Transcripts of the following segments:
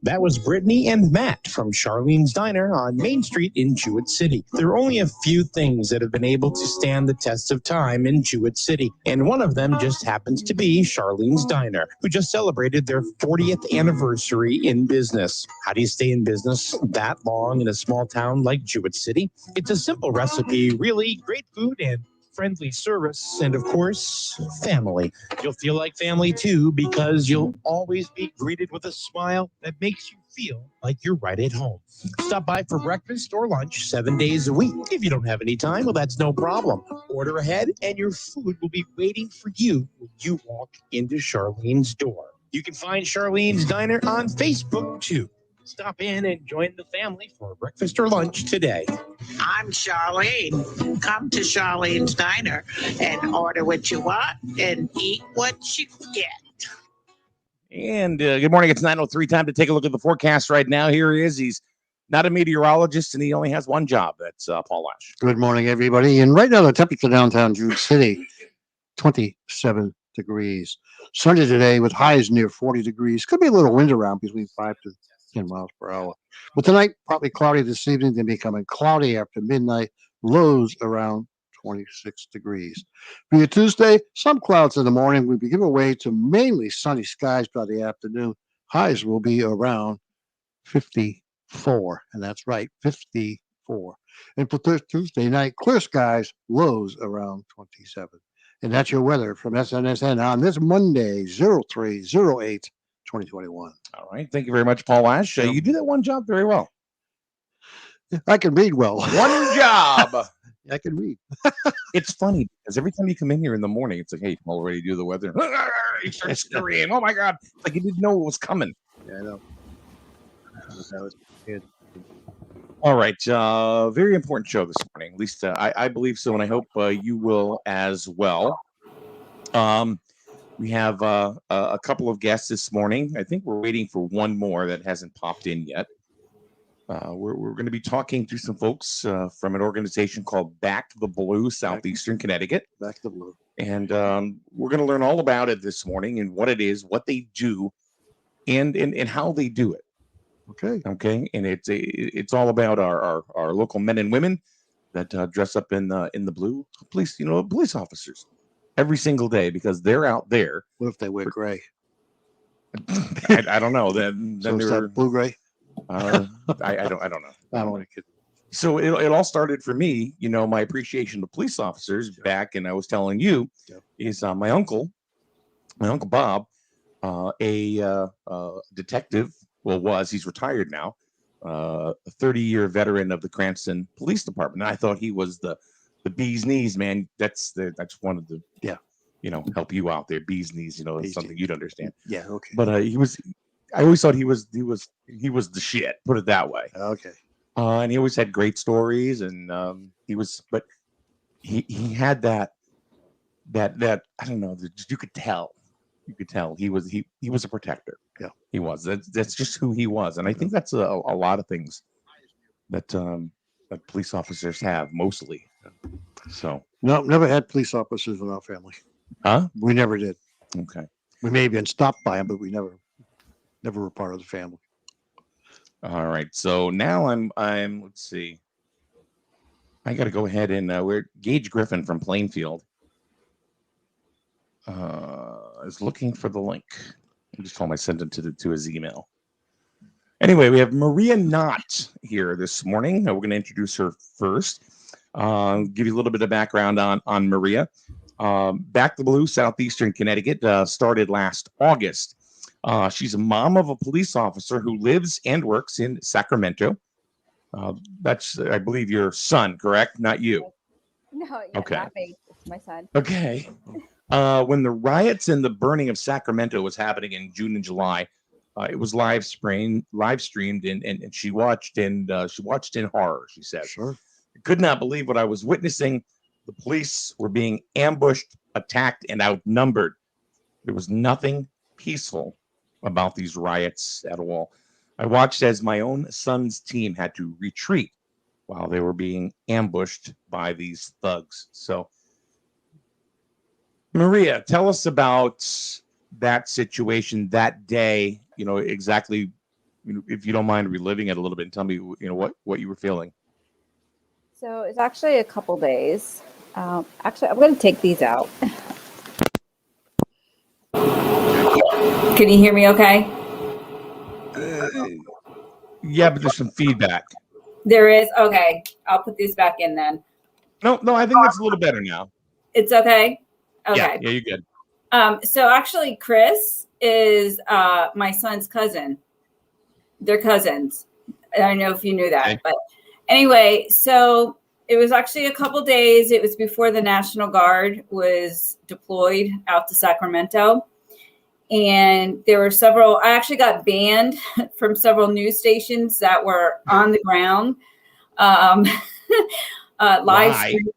That was Brittany and Matt from Charlene's Diner on Main Street in Jewett City. There are only a few things that have been able to stand the test of time in Jewett City, and one of them just happens to be Charlene's Diner, who just celebrated their 40th anniversary in business. How do you stay in business that long in a small town like Jewett City? It's a simple recipe, really great food and friendly service, and of course, family. You'll feel like family too, because you'll always be greeted with a smile that makes you feel like you're right at home. Stop by for breakfast or lunch 7 days a week. If you don't have any time, well, that's no problem. Order ahead and your food will be waiting for you when you walk into Charlene's door. You can find Charlene's Diner on Facebook too. Stop in and join the family for breakfast or lunch today. I'm Charlene. Come to Charlene's Diner and order what you want and eat what you get. And good morning. It's 9:03. Time to take a look at the forecast right now. Here he is. He's not a meteorologist, and he only has one job. That's Paul Ash. Good morning, everybody. And right now, the temperature downtown Jewett City, 27 degrees. Sunny today with highs near 40 degrees. Could be a little wind around between 5 to 10 miles per hour. But tonight, partly cloudy this evening, then becoming cloudy after midnight. Lows around 26 degrees. For your Tuesday, some clouds in the morning will be given way to mainly sunny skies by the afternoon. Highs will be around 54, and that's right, 54. And for Tuesday night, clear skies, lows around 27. And that's your weather from SNSN on this Monday, 03/08/2021. All right. Thank you very much, Paul Ash. You do that one job very well. I can read well. One job. I can read. It's funny because every time you come in here in the morning, it's like, hey, I'm already do the weather. You start scurrying. Oh my God. It's like you didn't know what was coming. Yeah, I know. That was good. All right. Very important show this morning. At least I believe so, and I hope you will as well. We have a couple of guests this morning. I think we're waiting for one more that hasn't popped in yet. We're going to be talking to some folks from an organization called Back the Blue, Southeastern Connecticut. Back the Blue. And we're going to learn all about it this morning and what it is, what they do, and how they do it. Okay. And it's all about our local men and women that dress up in the blue. Police officers every single day because they're out there. What if they wear gray? I don't know. Then so is that blue gray? I don't know. I don't want to kid. So it all started for me, my appreciation of police officers back, and I was telling you, is my uncle Bob, a detective. Well, he's retired now, a 30-year veteran of the Cranston Police Department. And I thought he was the bee's knees, man. That's one of the help you out there. Bee's knees, something you'd understand. Yeah, okay. But I always thought he was the shit. Put it that way. Okay. And he always had great stories, and he had that I don't know. You could tell. He was a protector. Yeah, he was. That's just who he was, and I think that's a lot of things that police officers have mostly. So no, never had police officers in our family. Huh? We never did. Okay. We may have been stopped by them, but we never were part of the family. All right. So now I'm let's see. I got to go ahead and we're Gage Griffin from Plainfield is looking for the link. I just told him I sent it to his email. Anyway, we have Maria Knott here this morning. We're going to introduce her first. Give you a little bit of background on Maria. Back the Blue, Southeastern Connecticut, started last August. She's a mom of a police officer who lives and works in Sacramento. That's, I believe, your son, correct? Not you. No, okay. Not me. It's my son. Okay. When the riots and the burning of Sacramento was happening in June and July, it was live streamed, and she watched in horror. She said, "Sure, I could not believe what I was witnessing. The police were being ambushed, attacked, and outnumbered. There was nothing peaceful about these riots at all. I watched as my own son's team had to retreat while they were being ambushed by these thugs." So, Maria, tell us about that situation that day, exactly if you don't mind reliving it a little bit and tell me, what you were feeling. So it's actually a couple days. Actually, I'm going to take these out. Can you hear me okay? Yeah, but there's some feedback. There is? Okay. I'll put these back in then. No, I think it's a little better now. It's okay? Okay. Yeah, you're good. So actually, Chris is my son's cousin. They're cousins. I don't know if you knew that. Okay. But anyway, so it was actually a couple days. It was before the National Guard was deployed out to Sacramento. And there were several, I actually got banned from several news stations that were on the ground. Live Why? stream.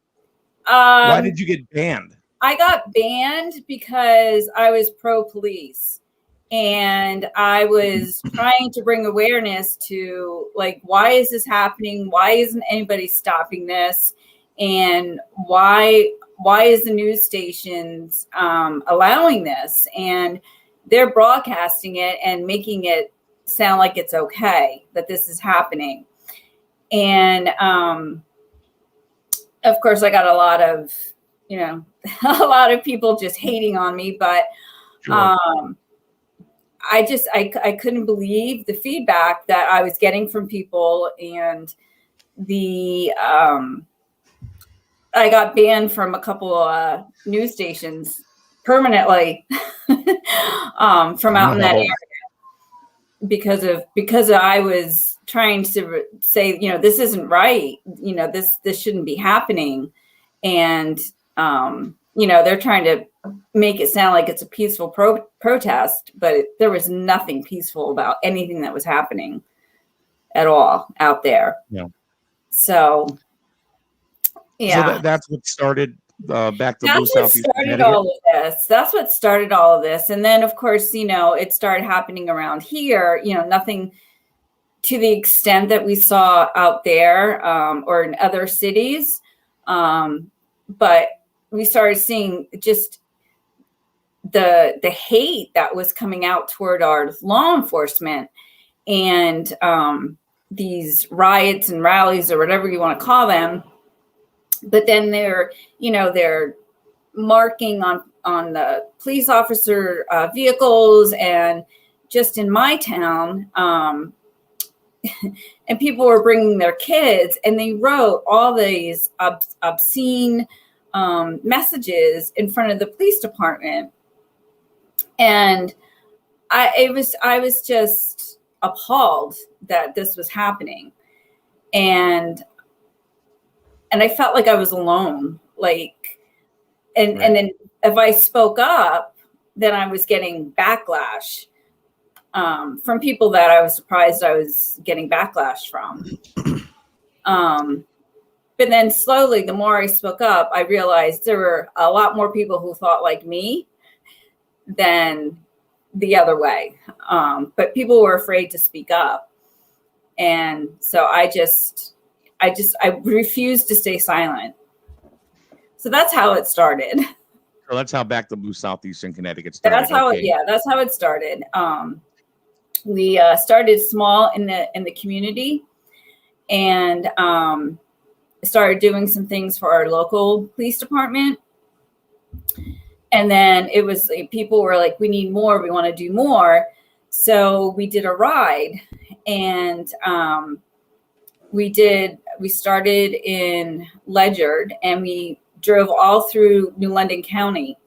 Why did you get banned? I got banned because I was pro-police and I was trying to bring awareness to, like, why is this happening? Why isn't anybody stopping this? And why is the news stations allowing this? And they're broadcasting it and making it sound like it's okay that this is happening. And of course, I got a lot of, a lot of people just hating on me, but Sure. I couldn't believe the feedback that I was getting from people, and I got banned from a couple news stations permanently from out in that area because I was trying to say, this isn't right. This shouldn't be happening. And, they're trying to make it sound like it's a peaceful protest, but there was nothing peaceful about anything that was happening at all out there. Yeah. So, yeah. So that's what started back to That's what started all of this. That's what started all of this. And then, of course, it started happening around here, nothing to the extent that we saw out there or in other cities. But we started seeing just the hate that was coming out toward our law enforcement, and these riots and rallies or whatever you want to call them. But then they're marking on the police officer vehicles, and just in my town, and people were bringing their kids, and they wrote all these obscene messages in front of the police department. And I was just appalled that this was happening. And I felt like I was alone. And then if I spoke up, then I was getting backlash from people that I was surprised I was getting backlash from. But then slowly, the more I spoke up, I realized there were a lot more people who thought like me than the other way. But people were afraid to speak up. And so I refused to stay silent. So that's how it started. So that's how Back to Blue Southeastern Connecticut started. That's how that's how it started. We started small in the community, and started doing some things for our local police department. And then it was people were like, we need more. We want to do more. So we did a ride, and we started in Ledyard, and we drove all through New London County.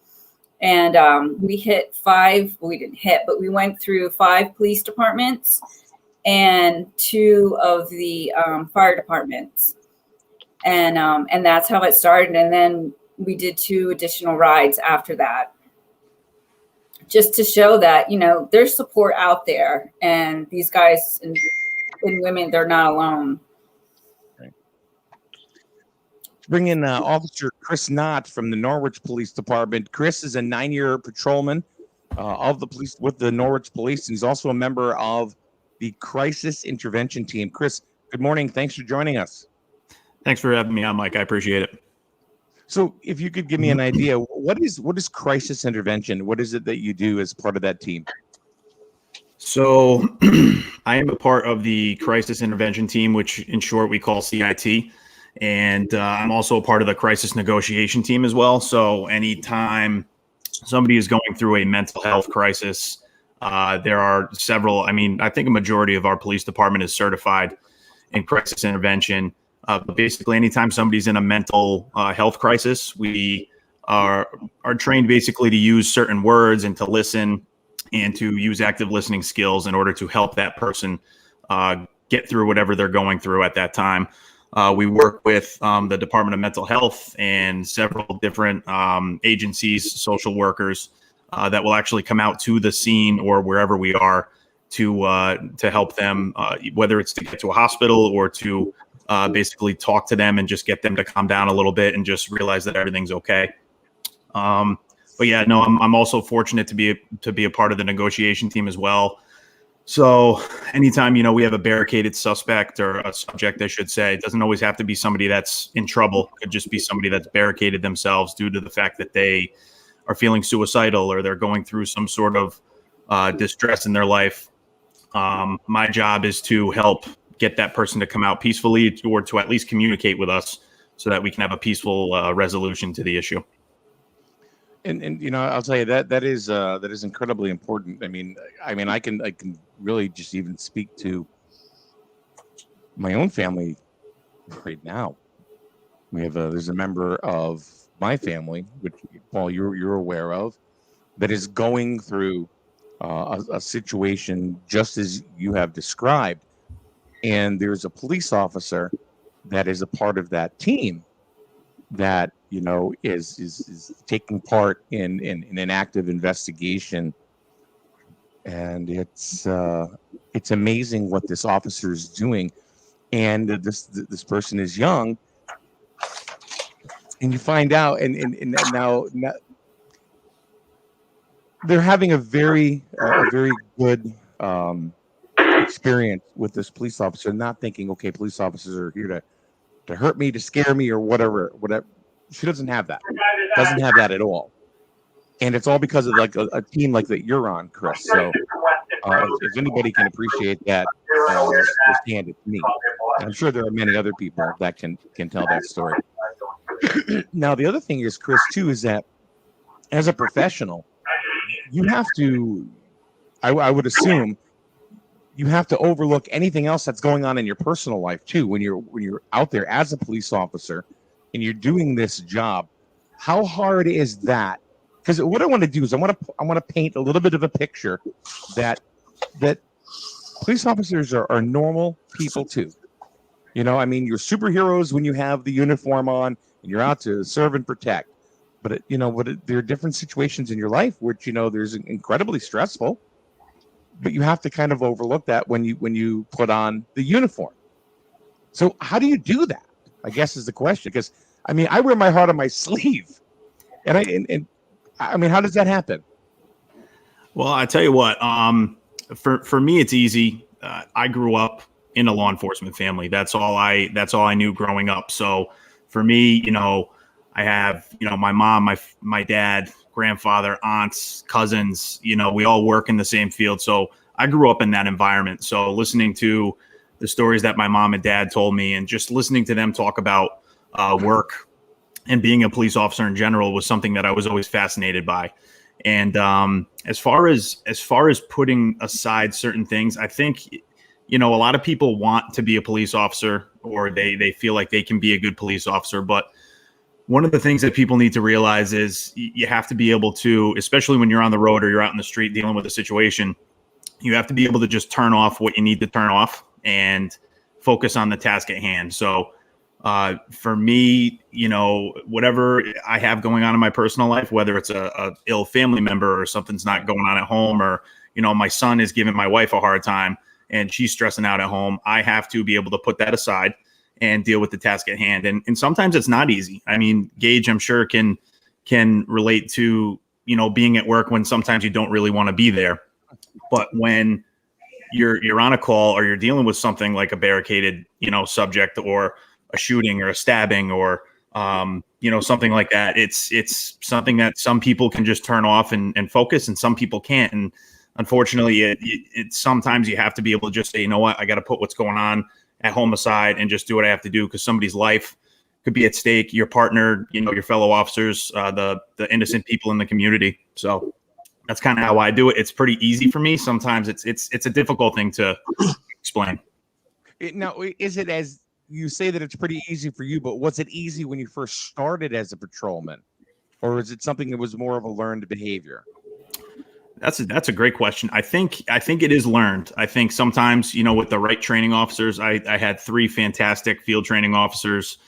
And we hit we went through 5 police departments and 2 of the fire departments. And that's how it started. And then we did 2 additional rides after that, just to show that, there's support out there, and these guys and women, they're not alone. Bring in Officer Chris Knott from the Norwich Police Department. Chris is a 9-year patrolman of the police with the Norwich Police, and he's also a member of the Crisis Intervention Team. Chris, good morning. Thanks for joining us. Thanks for having me on, Mike. I appreciate it. So if you could give me an idea, what is crisis intervention? What is it that you do as part of that team? So I am a part of the crisis intervention team, which in short we call CIT. And I'm also a part of the crisis negotiation team as well. So anytime somebody is going through a mental health crisis, there are several. I mean, I think a majority of our police department is certified in crisis intervention. But basically, anytime somebody's in a mental health crisis, we are trained basically to use certain words and to listen and to use active listening skills in order to help that person get through whatever they're going through at that time. We work with the Department of Mental Health and several different agencies, social workers that will actually come out to the scene or wherever we are to help them, whether it's to get to a hospital or to basically talk to them and just get them to calm down a little bit and just realize that everything's okay. But yeah, no, I'm also fortunate to be a part of the negotiation team as well. So anytime, we have a barricaded suspect or a subject, I should say, it doesn't always have to be somebody that's in trouble. It could just be somebody that's barricaded themselves due to the fact that they are feeling suicidal or they're going through some sort of distress in their life. My job is to help get that person to come out peacefully or to at least communicate with us so that we can have a peaceful resolution to the issue. And I'll tell you that is incredibly important. I mean I can really just even speak to my own family right now. There's a member of my family, which Paul you're aware of, that is going through a situation just as you have described, and there's a police officer that is a part of that team that is taking part in an active investigation, and it's amazing what this officer is doing. And this person is young, and you find out, and now they're having a very good experience with this police officer, not thinking, okay, police officers are here to hurt me, to scare me, or whatever. She doesn't have that. Doesn't have that at all. And it's all because of like a team like that you're on, Chris. So if anybody can appreciate that, just hand it to me. And I'm sure there are many other people that can tell that story. Now, the other thing is, Chris, too, is that as a professional, you have to, I would assume, you have to overlook anything else that's going on in your personal life too. When you're out there as a police officer and you're doing this job, how hard is that? Because what I want to do is I want to paint a little bit of a picture that police officers are normal people too. You're superheroes when you have the uniform on and you're out to serve and protect. But there are different situations in your life which there's incredibly stressful. But you have to kind of overlook that when you put on the uniform. So how do you do that? I guess is the question. Because I wear my heart on my sleeve, and how does that happen? Well, I tell you what. For me, it's easy. I grew up in a law enforcement family. That's all I knew growing up. So for me, I have my mom, my dad, grandfather, aunts, cousins, we all work in the same field. So I grew up in that environment. So listening to the stories that my mom and dad told me and just listening to them talk about work and being a police officer in general was something that I was always fascinated by. And as far as putting aside certain things, I think, a lot of people want to be a police officer or they feel like they can be a good police officer. But one of the things that people need to realize is you have to be able to, especially when you're on the road or you're out in the street dealing with a situation, you have to be able to just turn off what you need to turn off and focus on the task at hand. So for me, whatever I have going on in my personal life, whether it's a ill family member or something's not going on at home, or, my son is giving my wife a hard time and she's stressing out at home, I have to be able to put that aside and deal with the task at hand. And sometimes it's not easy. Gage, I'm sure can relate to, being at work when sometimes you don't really want to be there. But when you're on a call or you're dealing with something like a barricaded, subject or a shooting or a stabbing or, something like that, it's something that some people can just turn off and focus and some people can't. And unfortunately, it sometimes you have to be able to just say, you know what, I got to put what's going on at home aside and just do what I have to do, because somebody's life could be at stake, your partner, your fellow officers, the innocent people in the community. So that's kind of how I do it. It's pretty easy for me. Sometimes it's a difficult thing to explain. Now, is it, as you say that it's pretty easy for you, but was it easy when you first started as a patrolman, or is it something that was more of a learned behavior? That's a great question. I think it is learned. I think sometimes, with the right training officers, I had 3 fantastic field training officers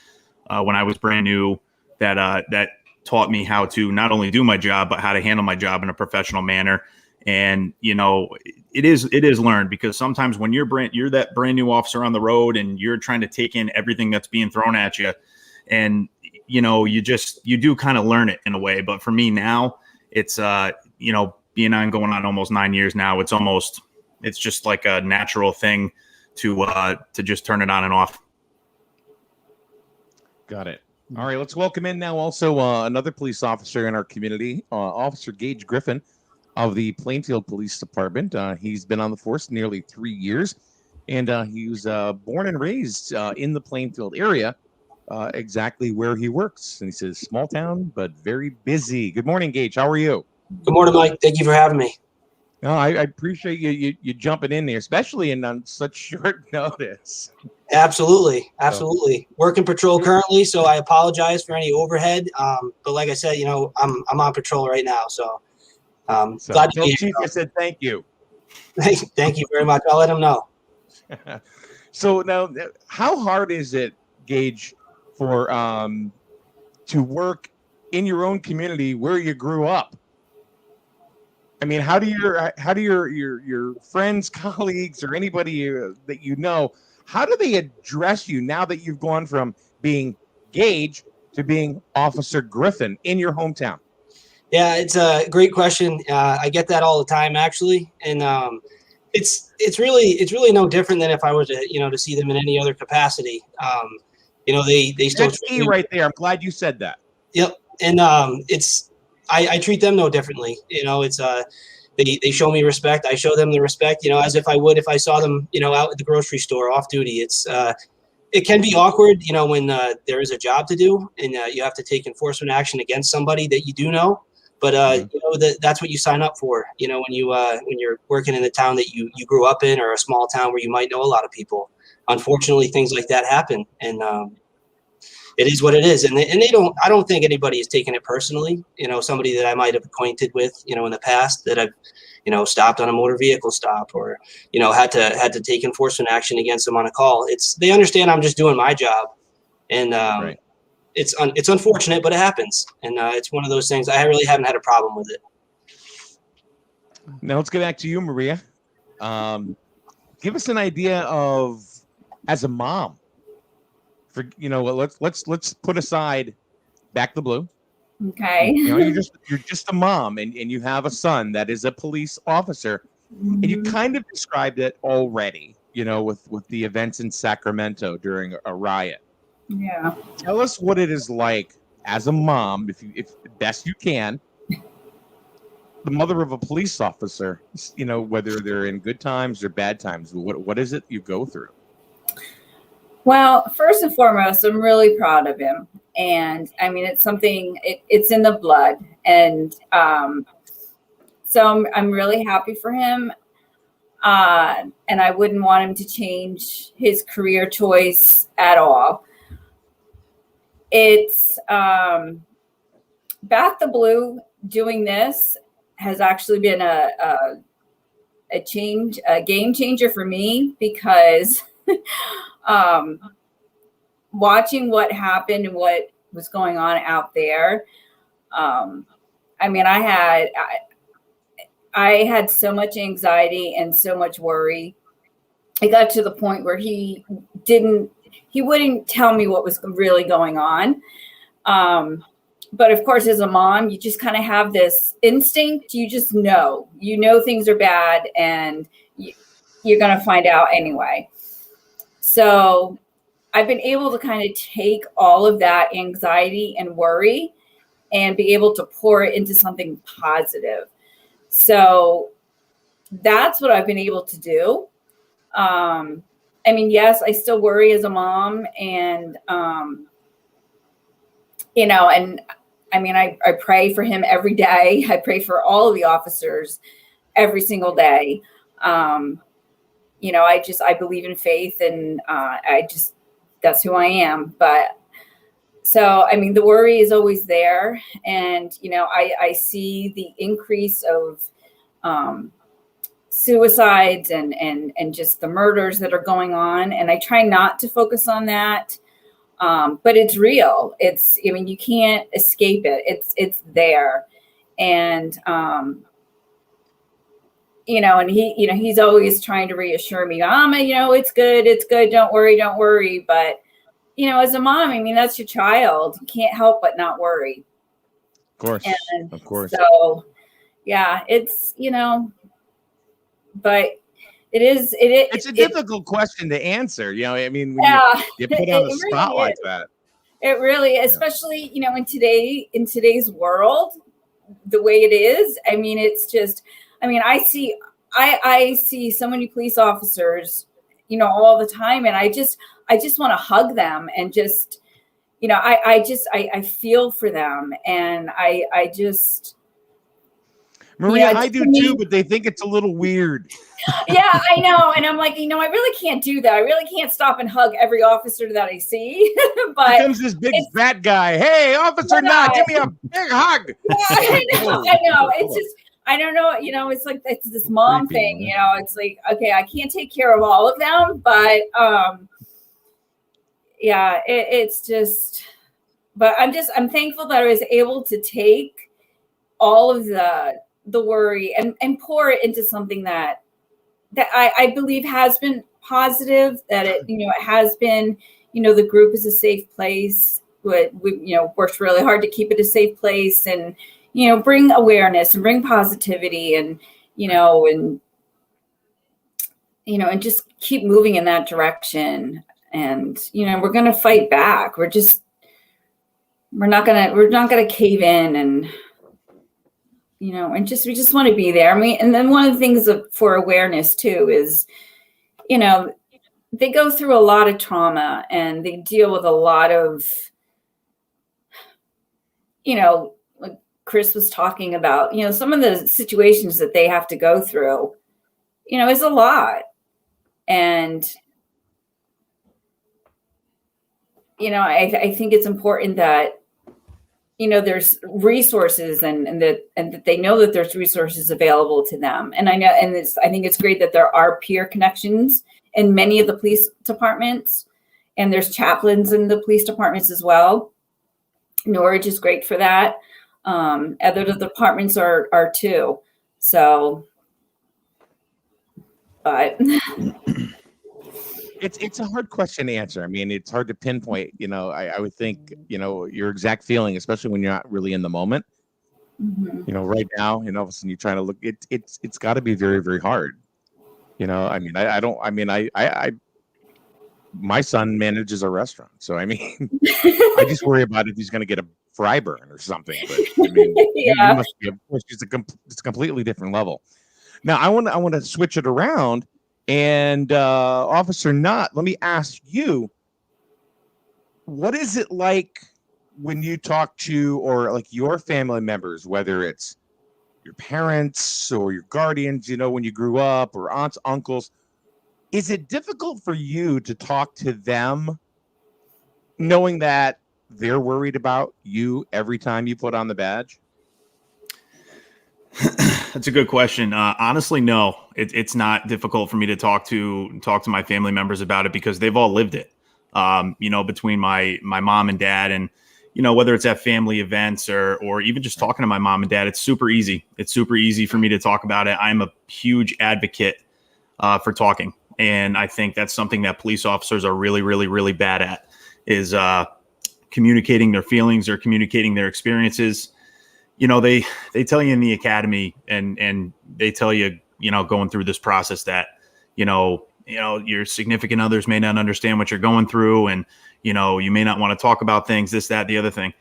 when I was brand new that taught me how to not only do my job, but how to handle my job in a professional manner. And, it is learned, because sometimes when you're that brand new officer on the road and you're trying to take in everything that's being thrown at you, and, you do kind of learn it in a way. But for me now, it's, being on going on almost 9 years now, it's just like a natural thing to just turn it on and off. Got it. All right, let's welcome in now also another police officer in our community, Officer Gage Griffin of the Plainfield Police Department. He's been on the force nearly 3 years, and he was born and raised in the Plainfield area, exactly where he works. And he says, small town, but very busy. Good morning, Gage. How are you? Good morning, Mike. Thank you for having me. No, I appreciate you jumping in there, especially on such short notice. Absolutely. Working patrol currently, so I apologize for any overhead. But like I said, I'm on patrol right now, so glad to be Chief, I said thank you. Thank you very much. I'll let him know. So now, how hard is it, Gage, for to work in your own community where you grew up? I mean, how do your friends, colleagues, or anybody that how do they address you now that you've gone from being Gage to being Officer Griffin in your hometown? Yeah, it's a great question. I get that all the time, actually, and it's really no different than if I were to see them in any other capacity. They still That's key right there. I'm glad you said that. Yep, and I treat them no differently. It's they show me respect. I show them the respect, as if I would if I saw them, out at the grocery store off duty. It can be awkward, when there is a job to do and you have to take enforcement action against somebody that you do know. But that's what you sign up for. When you're working in a town that you grew up in, or a small town where you might know a lot of people. Unfortunately, things like that happen, and it is what it is. And I don't think anybody is taking it personally. Somebody that I might have acquainted with, in the past that I've, stopped on a motor vehicle stop, or, had to take enforcement action against them on a call. They understand I'm just doing my job, and Right. It's unfortunate, but it happens. And it's one of those things. I really haven't had a problem with it. Now let's get back to you, Maria. Give us an idea of, as a mom, for let's put aside Back the Blue. Okay. You're just a mom, and you have a son that is a police officer, and you kind of described it already, with the events in Sacramento during a riot. Yeah. Tell us what it is like as a mom, if best you can, the mother of a police officer, whether they're in good times or bad times. What is it you go through? Well, first and foremost, I'm really proud of him. And I mean, it's something, it's in the blood. And so I'm really happy for him. And I wouldn't want him to change his career choice at all. It's Back the Blue doing this has actually been a game changer for me, because watching what happened and what was going on out there. I mean, I had so much anxiety and so much worry. It got to the point where he wouldn't tell me what was really going on. But of course, as a mom, you just kind of have this instinct. You just know things are bad, and you're going to find out anyway. So I've been able to kind of take all of that anxiety and worry and be able to pour it into something positive. So that's what I've been able to do. I mean, yes, I still worry as a mom, and and I mean, I pray for him every day. I pray for all of the officers every single day. I believe in faith, and that's who I am. But so, I mean, the worry is always there. And, I see the increase of suicides and just the murders that are going on. And I try not to focus on that. But it's real. You can't escape it. It's there. And, and he's always trying to reassure me, Mama, it's good. Don't worry. But, as a mom, I mean, that's your child. You can't help but not worry. Of course. So, yeah, it's, but it's a difficult question to answer. I mean, when you put on a spot really like that. It really, especially, in today's world, the way it is, I mean, it's just, I mean, I see so many police officers, all the time. And I just want to hug them and just, I feel for them. And I just. Maria, I do too, but they think it's a little weird. Yeah, I know. And I'm like, I really can't do that. I really can't stop and hug every officer that I see. But here comes this big fat guy. Hey, Officer Knott, give me a big hug. Yeah, I know. It's just, I don't know. It's like, it's this mom thing, it's like, okay, I can't take care of all of them, but yeah, it's just, but I'm thankful that I was able to take all of the worry and pour it into something that I believe has been positive, that it has been, the group is a safe place. We worked really hard to keep it a safe place, and, bring awareness and bring positivity, and, and just keep moving in that direction. And, we're going to fight back. We're not going to cave in, and, and we just want to be there. I mean, and then one of the things for awareness too is, they go through a lot of trauma, and they deal with a lot of, like Chris was talking about, some of the situations that they have to go through, is a lot. And, I think it's important that, there's resources and that they know that there's resources available to them. And I know, and I think it's great that there are peer connections in many of the police departments, and there's chaplains in the police departments as well. Norwich is great for that. Other departments are too. So, but it's a hard question to answer. I mean, it's hard to pinpoint. I would think your exact feeling, especially when you're not really in the moment. Mm-hmm. Right now, all of a sudden you're trying to look. It's got to be very, very hard. I mean, I don't. I mean, I my son manages a restaurant, so I mean, I just worry about if he's going to get a fry burn or something. But I mean, Yeah. you must be. Of course, it's a completely different level. Now, I want to switch it around. And Officer Knott, let me ask you, what is it like when you talk to, or like your family members, whether it's your parents or your guardians, when you grew up, or aunts, uncles, is it difficult for you to talk to them knowing that they're worried about you every time you put on the badge? That's a good question. Honestly, no, it's not difficult for me to talk to my family members about it, because they've all lived it. Between my mom and dad, and whether it's at family events or even just talking to my mom and dad, it's super easy. It's super easy for me to talk about it. I'm a huge advocate for talking, and I think that's something that police officers are really, really, really bad at, is communicating their feelings or communicating their experiences. They tell you in the academy, and they tell you, going through this process, that, your significant others may not understand what you're going through, and, you may not want to talk about things, this, that, the other thing.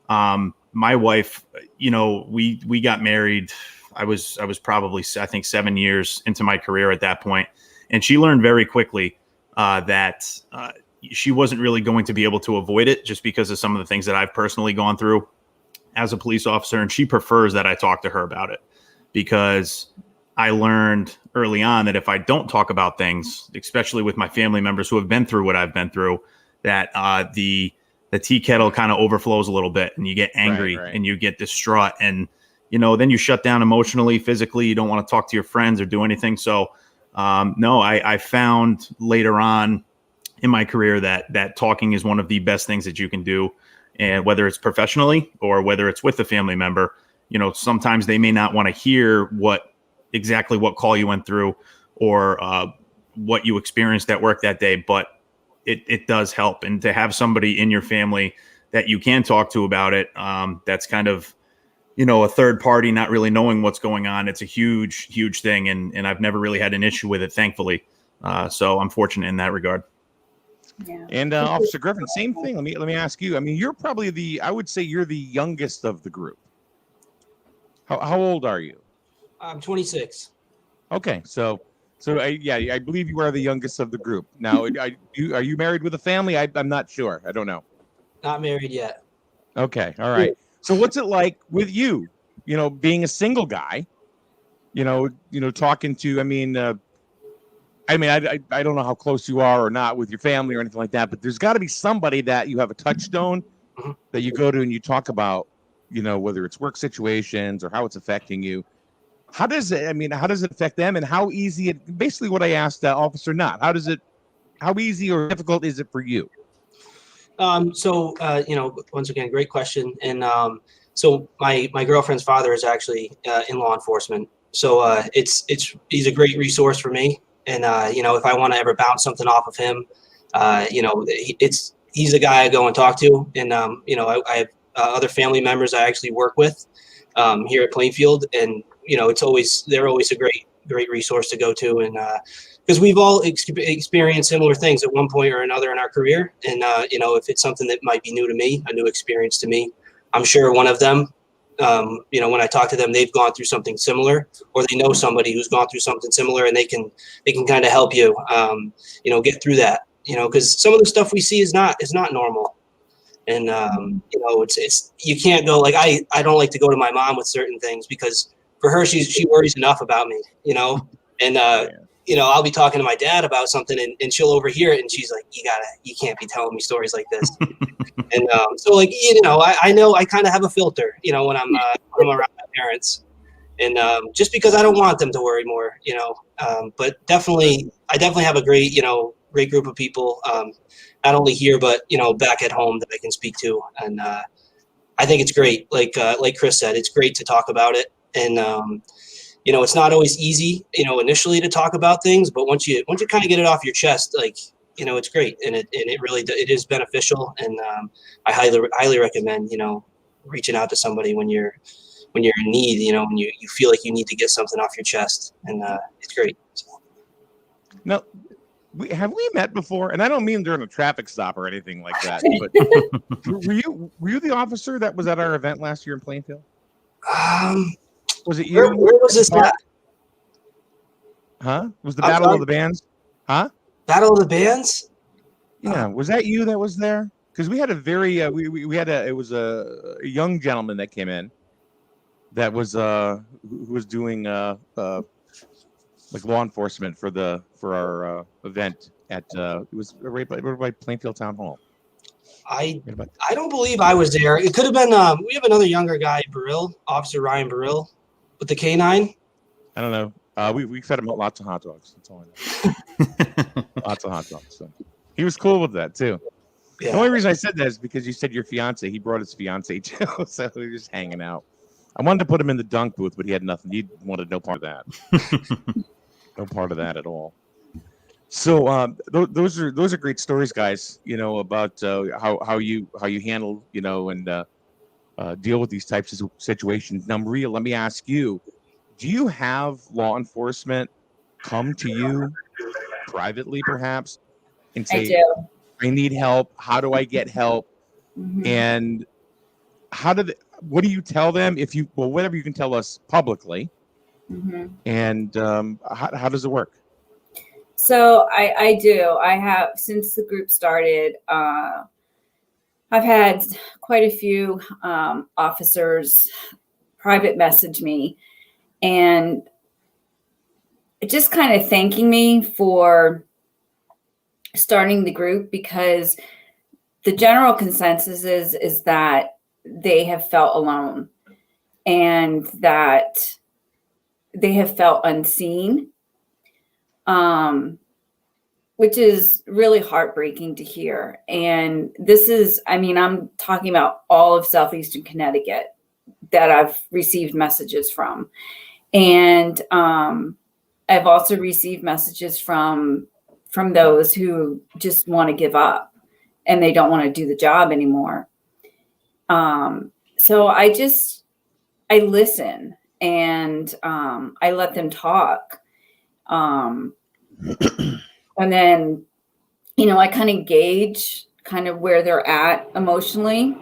My wife, we got married I was probably, I think, 7 years into my career at that point. And she learned very quickly that she wasn't really going to be able to avoid it just because of some of the things that I've personally gone through as a police officer. And she prefers that I talk to her about it, because I learned early on that if I don't talk about things, especially with my family members who have been through what I've been through, that the tea kettle kind of overflows a little bit and you get angry and you get distraught, and, you know, then you shut down emotionally, physically. You don't want to talk to your friends or do anything. So no, I found later on in my career that talking is one of the best things that you can do. And whether it's professionally or whether it's with a family member, you know, sometimes they may not want to hear exactly what call you went through or what you experienced at work that day, but it does help. And to have somebody in your family that you can talk to about it, that's kind of, you know, a third party not really knowing what's going on. It's a huge, huge thing. And I've never really had an issue with it, thankfully. So I'm fortunate in that regard. Yeah. And Officer Griffin, same thing. Let me ask you. I mean, you're probably I would say you're the youngest of the group. How old are you? I'm 26. Okay, so I believe you are the youngest of the group. Now, are you married with a family? I'm not sure. I don't know. Not married yet. Okay, all right. So what's it like with you? You know, being a single guy. You know, talking to. I don't know how close you are or not with your family or anything like that, but there's got to be somebody that you have a touchstone that you go to and you talk about, you know, whether it's work situations or how it's affecting you. How does it affect them, and how easy basically what I asked Officer Knott, how easy or difficult is it for you? You know, once again, great question. And so my girlfriend's father is actually in law enforcement. So he's a great resource for me. And, you know, if I want to ever bounce something off of him, you know, he's the guy I go and talk to. And, you know, I have other family members I actually work with here at Plainfield. And, you know, they're always a great resource to go to. And because we've all experienced similar things at one point or another in our career. And, you know, if it's something that might be new to me, a new experience to me, I'm sure one of them, you know, when I talk to them, they've gone through something similar, or they know somebody who's gone through something similar, and they can kind of help you, you know, get through that, you know, because some of the stuff we see is not normal. And, you know, it's, you can't go like, I don't like to go to my mom with certain things, because for her, she worries enough about me, you know, and, you know, I'll be talking to my dad about something and she'll overhear it, and she's like, you can't be telling me stories like this. And so, like, you know, I know I kind of have a filter, you know, when I'm around my parents, and just because I don't want them to worry more, you know, but I definitely have a great group of people, not only here, but, you know, back at home that I can speak to. And I think it's great. Like Chris said, it's great to talk about it. And, you know, it's not always easy, you know, initially to talk about things, but once you kind of get it off your chest, like, you know, it's great. And it really, it is beneficial. And I highly recommend, you know, reaching out to somebody when you're in need, you know, when you feel like you need to get something off your chest, and it's great. So. Now, have we met before? And I don't mean during a traffic stop or anything like that, but were you the officer that was at our event last year in Plainfield? Was it you? Where was this at? Huh? Was the Battle of the Bands? Huh? Battle of the Bands? Yeah. Was that you that was there? Because we had a very it was a young gentleman that came in that was who was doing like law enforcement for our event at it was right by Plainfield Town Hall. I don't believe I was there. It could have been we have another younger guy, Officer Ryan Burrill, with the K9. I don't know. We fed him lots of hot dogs. That's all I know. Lots of hot dogs. So he was cool with that too. Yeah. The only reason I said that is because you said your fiance. He brought his fiance too, so we were just hanging out. I wanted to put him in the dunk booth, but he had nothing. He wanted no part of that. No part of that at all. So those are great stories, guys. You know, about how you handle, you know, and deal with these types of situations. Now, Maria, let me ask you: do you have law enforcement come to you privately, perhaps, and say, I do. I need help. How do I get help? Mm-hmm. And what do you tell them? Whatever you can tell us publicly, Hmm. And how does it work? So I do. I have, since the group started, I've had quite a few officers private message me and just kind of thanking me for starting the group, because the general consensus is that they have felt alone and that they have felt unseen, which is really heartbreaking to hear. And this is, I mean, I'm talking about all of Southeastern Connecticut that I've received messages from. And I've also received messages from those who just want to give up and they don't want to do the job anymore. So I listen and I let them talk. And then, you know, I kind of gauge kind of where they're at emotionally.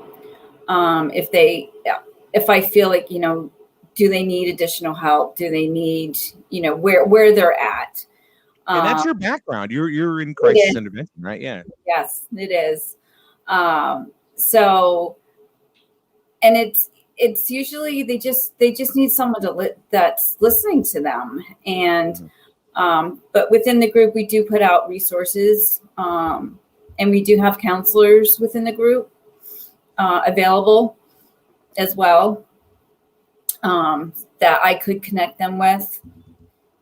If I feel like, you know, do they need additional help? Do they need, you know, where they're at? And that's your background. You're in crisis intervention, right? Yeah. Yes, it is. So, and it's usually they just need someone that's listening to them. And but within the group, we do put out resources, and we do have counselors within the group available as well, that I could connect them with.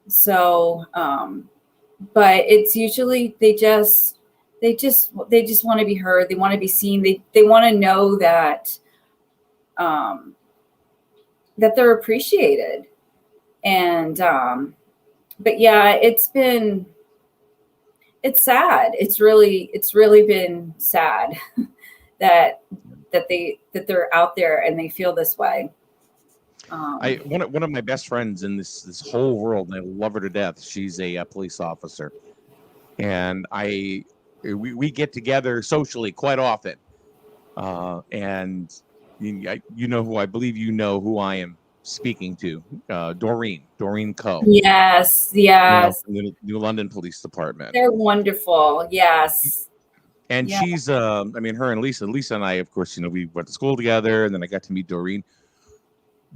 So, but it's usually they just want to be heard. They want to be seen. They want to know that that they're appreciated. And but yeah, it's sad. It's really been sad that they're out there and they feel this way. One of my best friends in this whole world, and I love her to death. She's a police officer, and we get together socially quite often. And you know who I believe you know who I am speaking to, Doreen Coe. Yes. You know, from the New London Police Department. They're wonderful. Yes. And she's, I mean, her and Lisa and I, of course, you know, we went to school together, and then I got to meet Doreen.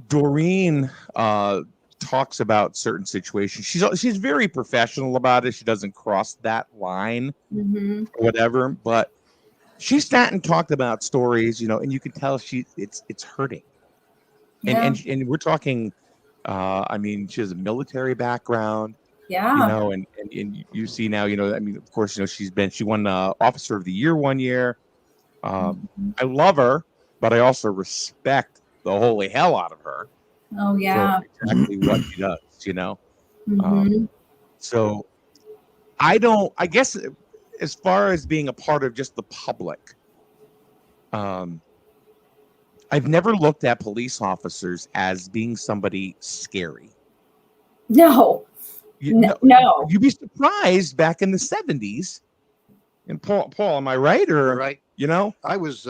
Doreen talks about certain situations. She's very professional about it. She doesn't cross that line or whatever, but she sat and talked about stories, you know, and you can tell it's hurting. And we're talking, I mean, she has a military background. Yeah. You know, and you see now, you know, I mean, of course, you know, she won Officer of the Year one year. I love her, but I also respect the holy hell out of her. Oh yeah. For exactly what she does, you know. So I guess as far as being a part of just the public, I've never looked at police officers as being somebody scary. No. No. You'd be surprised back in the 70s. And Paul, am I right? Or Right. You know, I was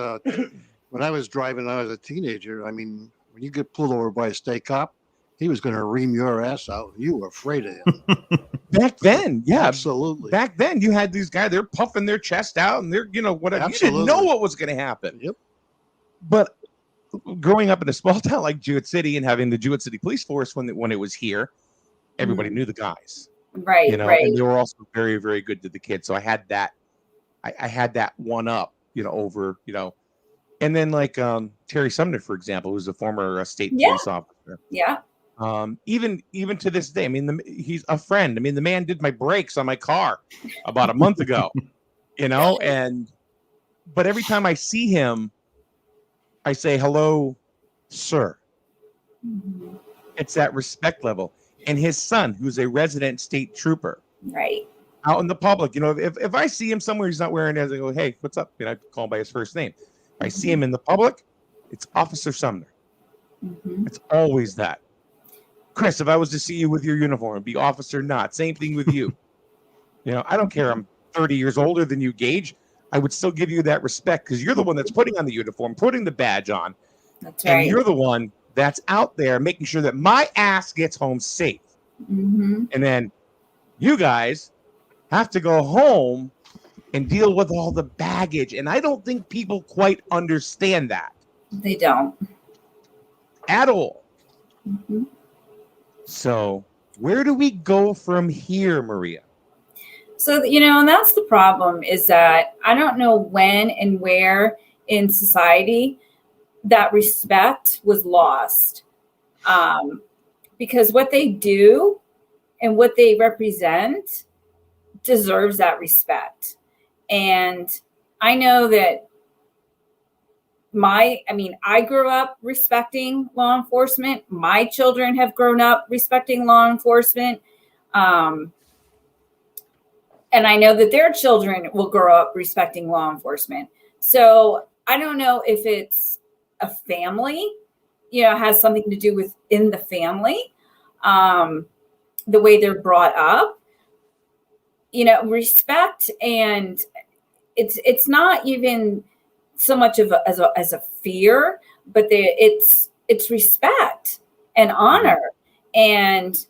when I was driving, I was a teenager. I mean, when you get pulled over by a state cop, he was going to ream your ass out. You were afraid of him. back then, yeah, Absolutely. back then you had these guys, they're puffing their chest out and they're, you know, whatever. Absolutely. You didn't know what was going to happen. Yep. But growing up in a small town like Jewett City and having the Jewett City Police Force when it was here, everybody knew the guys. Right. You know, right. and they were also very, very good to the kids. So I had that. I had that one up, you know, over, you know, and then like Terry Sumner, for example, who's a former state police officer. Yeah. Even to this day, I mean, he's a friend. I mean, the man did my brakes on my car about a month ago, you know, but every time I see him, I say, hello, sir. It's that respect level. And his son, who's a resident state trooper. Right. Out in the public, you know, if I see him somewhere he's not wearing it, I go, hey, what's up? You know, I call him by his first name. If I see him in the public, it's Officer Sumner. It's always that. Chris, if I was to see you with your uniform, it'd be Officer Not. Same thing with you. You know, I don't care. I'm 30 years older than you, Gage. I would still give you that respect because you're the one that's putting on the uniform, putting the badge on. That's right. And you're the one that's out there making sure that my ass gets home safe. Mm-hmm. And then you guys have to go home and deal with all the baggage. And I don't think people quite understand that They don't. at all. Mm-hmm. So where do we go from here, Maria? So, and that's the problem, is that I don't know when and where in society that respect was lost. Because what they do and what they represent deserves that respect. And I know that I grew up respecting law enforcement. My children have grown up respecting law enforcement. And I know that their children will grow up respecting law enforcement. So I don't know if it's a family, has something to do with in the family, the way they're brought up, respect. And it's not even so much of as a fear, but it's respect and honor. And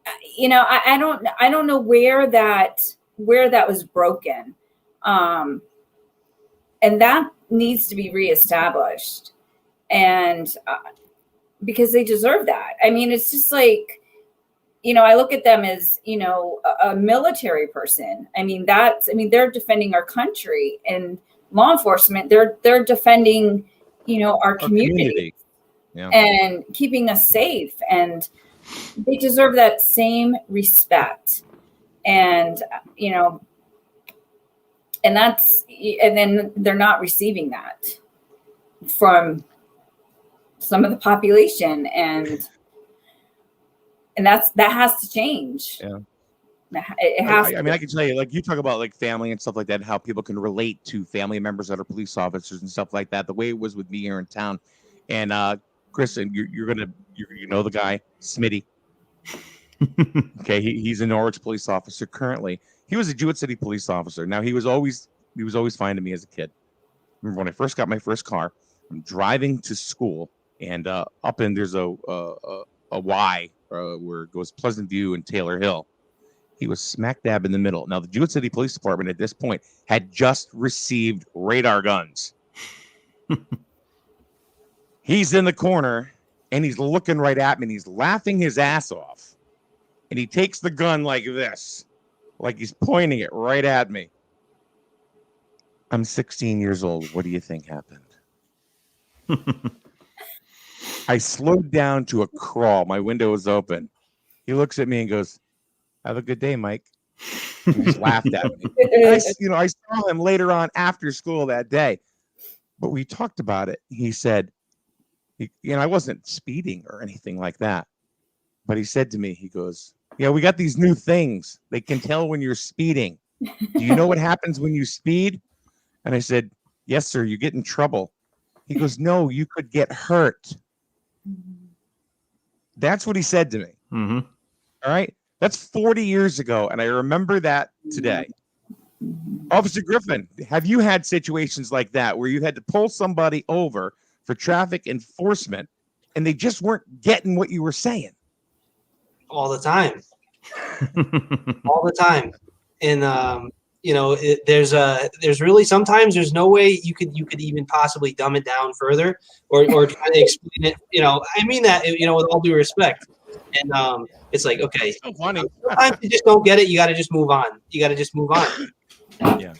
I don't know where that was broken, and that needs to be reestablished. And because they deserve that. I mean, it's just like, I look at them as, a military person. I mean, they're defending our country, and law enforcement, they're defending, our community. Yeah. And keeping us safe, and they deserve that same respect. And, and then they're not receiving that from some of the population, and that has to change. Yeah. It has I can tell you, like, you talk about like family and stuff like that, and how people can relate to family members that are police officers and stuff like that. The way it was with me here in town, and Kristen, you know the guy, Smitty. Okay, he's a Norwich police officer currently. He was a Jewett City police officer. Now he was always fine to me as a kid. Remember when I first got my first car? I'm driving to school, and up in there's a Y where it goes Pleasant View and Taylor Hill. He was smack dab in the middle. Now the Jewett City Police Department at this point had just received radar guns. He's in the corner, and he's looking right at me, and he's laughing his ass off. And he takes the gun like this, like he's pointing it right at me. I'm 16 years old. What do you think happened? I slowed down to a crawl. My window was open. He looks at me and goes, "Have a good day, Mike." He just laughed at me. I saw him later on after school that day, but we talked about it. He said, I wasn't speeding or anything like that, but he said to me, he goes, "Yeah, we got these new things. They can tell when you're speeding. Do you know what happens when you speed?" And I said, "Yes, sir. You get in trouble." He goes, "No, you could get hurt." That's what he said to me. Mm-hmm. All right. That's 40 years ago. And I remember that today. Officer Griffin, have you had situations like that where you had to pull somebody over for traffic enforcement and they just weren't getting what you were saying? All the time. All the time. And, there's really, sometimes there's no way you could even possibly dumb it down further or try to explain it. I mean that, with all due respect. And it's like, okay, so funny. Sometimes you just don't get it. You got to just move on. Yeah.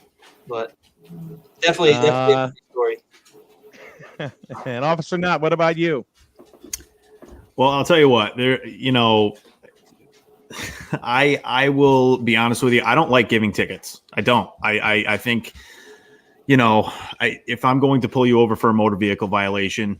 But definitely a story. And Officer Knott, what about you? Well, I'll tell you what, I will be honest with you. I don't like giving tickets. I don't. I think, if I'm going to pull you over for a motor vehicle violation,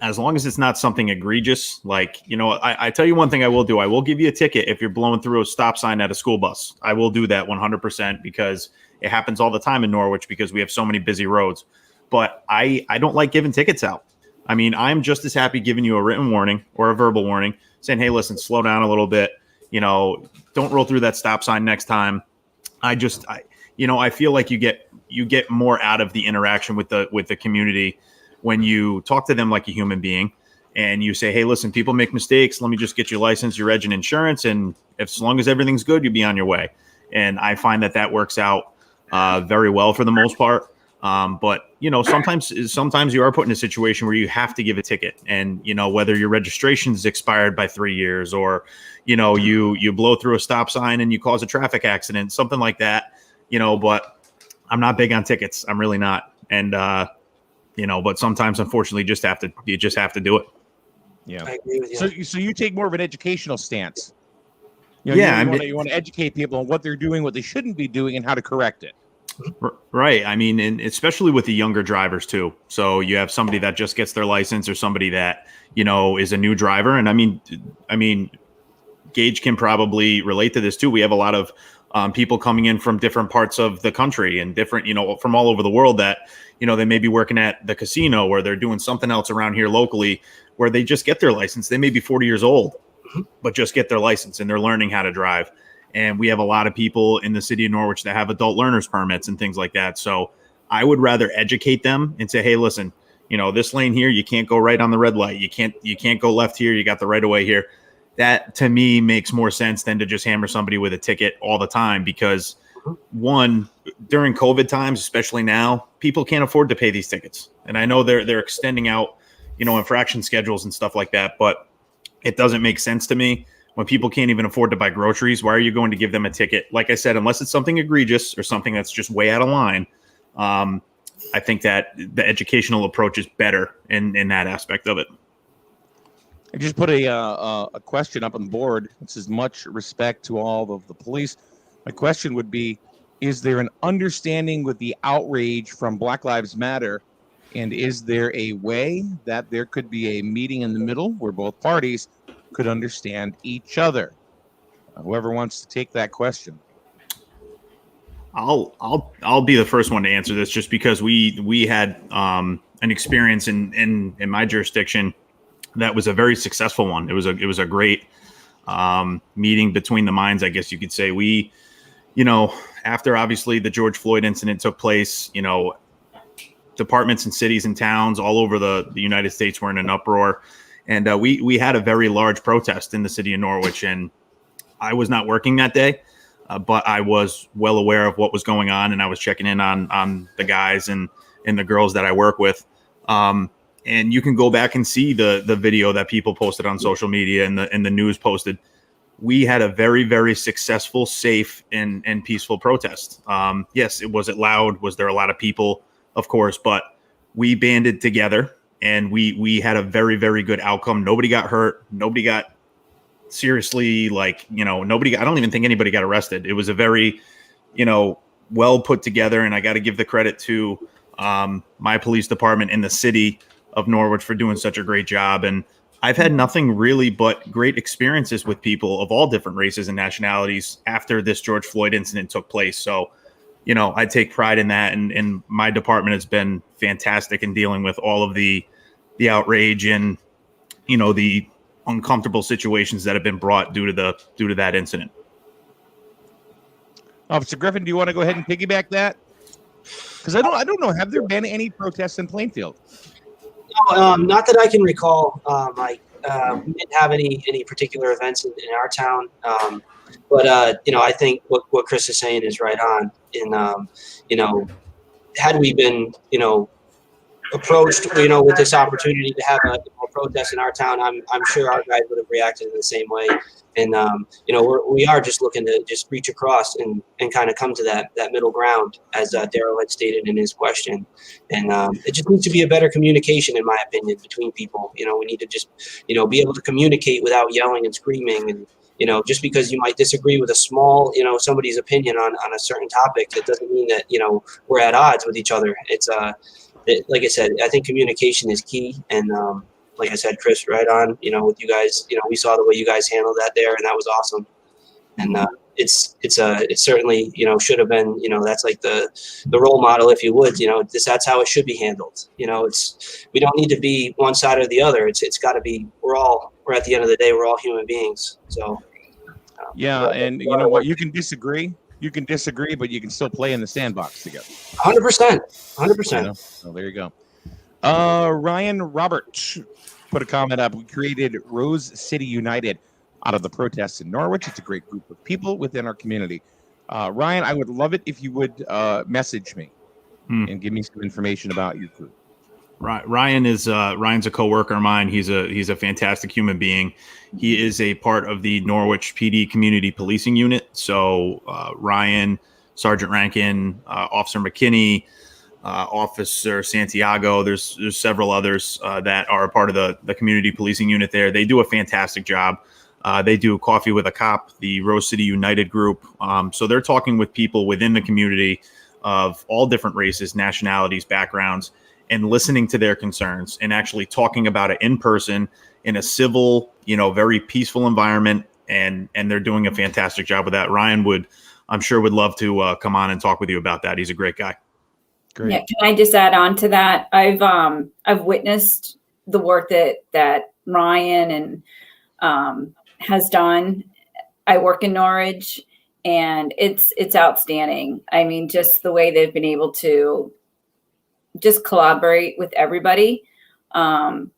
as long as it's not something egregious, like, I tell you one thing I will do. I will give you a ticket if you're blowing through a stop sign at a school bus. I will do that 100% because it happens all the time in Norwich because we have so many busy roads. But I don't like giving tickets out. I mean, I'm just as happy giving you a written warning or a verbal warning saying, "Hey, listen, slow down a little bit. Don't roll through that stop sign next time." I feel like you get more out of the interaction with the community when you talk to them like a human being and you say, hey, listen, people make mistakes. Let me just get your license, your reg, and insurance. And as long as everything's good, you'll be on your way. And I find that works out very well for the most part. But, you know, sometimes you are put in a situation where you have to give a ticket, and, you know, whether your registration is expired by 3 years, or, you know, you blow through a stop sign and you cause a traffic accident, something like that, you know, but I'm not big on tickets. I'm really not. And, you know, but sometimes, unfortunately, you just have to do it. Yeah. I agree with you. So you take more of an educational stance. You know, Yeah, you want to educate people on what they're doing, what they shouldn't be doing, and how to correct it. Right. I mean, and especially with the younger drivers too. So you have somebody that just gets their license, or somebody that, you know, is a new driver. And I mean, Gage can probably relate to this too. We have a lot of people coming in from different parts of the country and different, you know, from all over the world that, you know, they may be working at the casino, or they're doing something else around here locally, where they just get their license. They may be 40 years old, but just get their license, and they're learning how to drive. And we have a lot of people in the city of Norwich that have adult learners permits and things like that. So I would rather educate them and say, hey, listen, you know, this lane here, you can't go right on the red light. You can't go left here. You got the right of way here. That to me makes more sense than to just hammer somebody with a ticket all the time, because one, during COVID times, especially now, people can't afford to pay these tickets. And I know they're extending out, you know, infraction schedules and stuff like that, but it doesn't make sense to me. When people can't even afford to buy groceries, why are you going to give them a ticket? Like I said, unless it's something egregious or something that's just way out of line, I think that the educational approach is better in that aspect of it. I just put a question up on the board. This is much respect to all of the police. My question would be, is there an understanding with the outrage from Black Lives Matter? And is there a way that there could be a meeting in the middle where both parties could understand each other? Whoever wants to take that question. I'll be the first one to answer this, just because we had an experience in my jurisdiction that was a very successful one. It was a great meeting between the minds, I guess you could say. We, you know, after obviously the George Floyd incident took place, you know, departments and cities and towns all over the United States were in an uproar. And we had a very large protest in the city of Norwich, and I was not working that day, but I was well aware of what was going on, and I was checking in on the guys and the girls that I work with. And you can go back and see the video that people posted on social media and the news posted. We had a very, very successful, safe, and peaceful protest. Yes, was it loud? Was there a lot of people? Of course, but we banded together. And we had a very, very good outcome. Nobody got hurt. Nobody got seriously, like, you know, I don't even think anybody got arrested. It was a very, you know, well put together. And I got to give the credit to my police department in the city of Norwich for doing such a great job. And I've had nothing really but great experiences with people of all different races and nationalities after this George Floyd incident took place. So, you know, I take pride in that. And my department has been fantastic in dealing with all of the outrage and, you know, the uncomfortable situations that have been brought due to that incident. Officer Griffin, do you want to go ahead and piggyback that? Because I don't know. Have there been any protests in Plainfield? No, not that I can recall. We didn't have any particular events in our town. But you know, I think what Chris is saying is right on. In you know, had we been, you know, approached, you know, with this opportunity to have a protest in our town, I'm sure our guys would have reacted in the same way. And you know, we are just looking to just reach across and kind of come to that middle ground, as Daryl had stated in his question. And it just needs to be a better communication, in my opinion, between people. You know, we need to just, you know, be able to communicate without yelling and screaming. And you know, just because you might disagree with a small, you know, somebody's opinion on a certain topic, it doesn't mean that, you know, we're at odds with each other. It's like I said, I think communication is key. And like I said, Chris, right on, you know, with you guys, you know, we saw the way you guys handled that there, and that was awesome. And it's certainly, you know, should have been, you know, that's like the role model, if you would, you know, that's how it should be handled. You know, we don't need to be one side or the other. It's got to be, we're at the end of the day, we're all human beings. So yeah, and you know what, you can disagree, but you can still play in the sandbox together. 100%. So there you go. Ryan Robert put a comment up. We created Rose City United out of the protests in Norwich. It's a great group of people within our community. Ryan, I would love it if you would message me and give me some information about your group. Ryan is Ryan's a coworker of mine. He's a fantastic human being. He is a part of the Norwich PD Community Policing Unit. So Ryan, Sergeant Rankin, Officer McKinney, Officer Santiago. There's several others that are a part of the community policing unit there. They do a fantastic job. They do Coffee with a Cop, the Rose City United group. So they're talking with people within the community of all different races, nationalities, backgrounds, and listening to their concerns and actually talking about it in person in a civil, very peaceful environment. And they're doing a fantastic job with that. Ryan I'm sure would love to come on and talk with you about that. He's a great guy. Great. Yeah, can I just add on to that? I've witnessed the work that Ryan and has done. I work in Norwich, and it's outstanding. I mean, just the way they've been able to just collaborate with everybody, and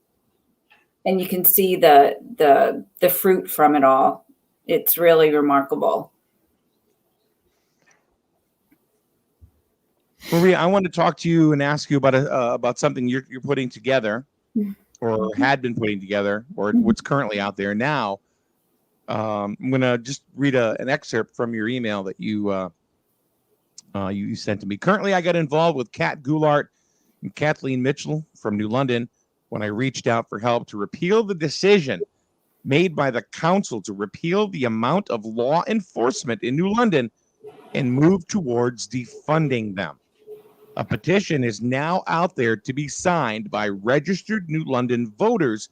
you can see the fruit from it all. It's really remarkable. Maria, I want to talk to you and ask you about something you're putting together, or had been putting together, or what's currently out there now. I'm going to just read an excerpt from your email that you sent to me. Currently, I got involved with Kat Goulart and Kathleen Mitchell from New London when I reached out for help to repeal the decision made by the council to repeal the amount of law enforcement in New London and move towards defunding them. A petition is now out there to be signed by registered New London voters,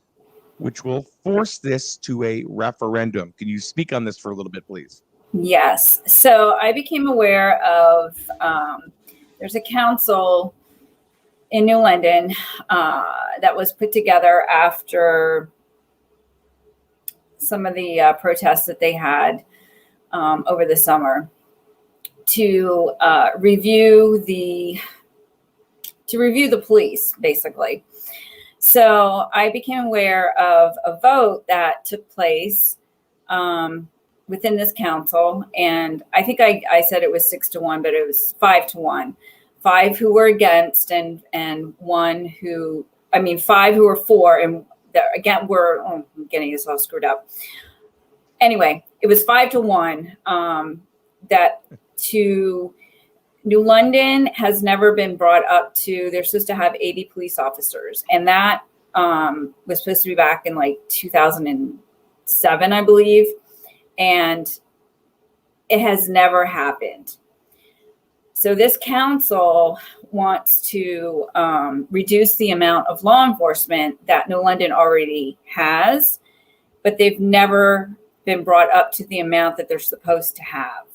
which will force this to a referendum. Can you speak on this for a little bit, please? Yes. So I became aware of there's a council in New London that was put together after some of the protests that they had over the summer to review the police, basically. So I became aware of a vote that took place within this council, and I think I said it was 6-1, but it was 5-1. 5 who were against, and 5 who were for, and again I'm getting this all screwed up. Anyway, it was 5-1 that to New London has never been brought up to, they're supposed to have 80 police officers. And that was supposed to be back in like 2007, I believe. And it has never happened. So this council wants to reduce the amount of law enforcement that New London already has, but they've never been brought up to the amount that they're supposed to have.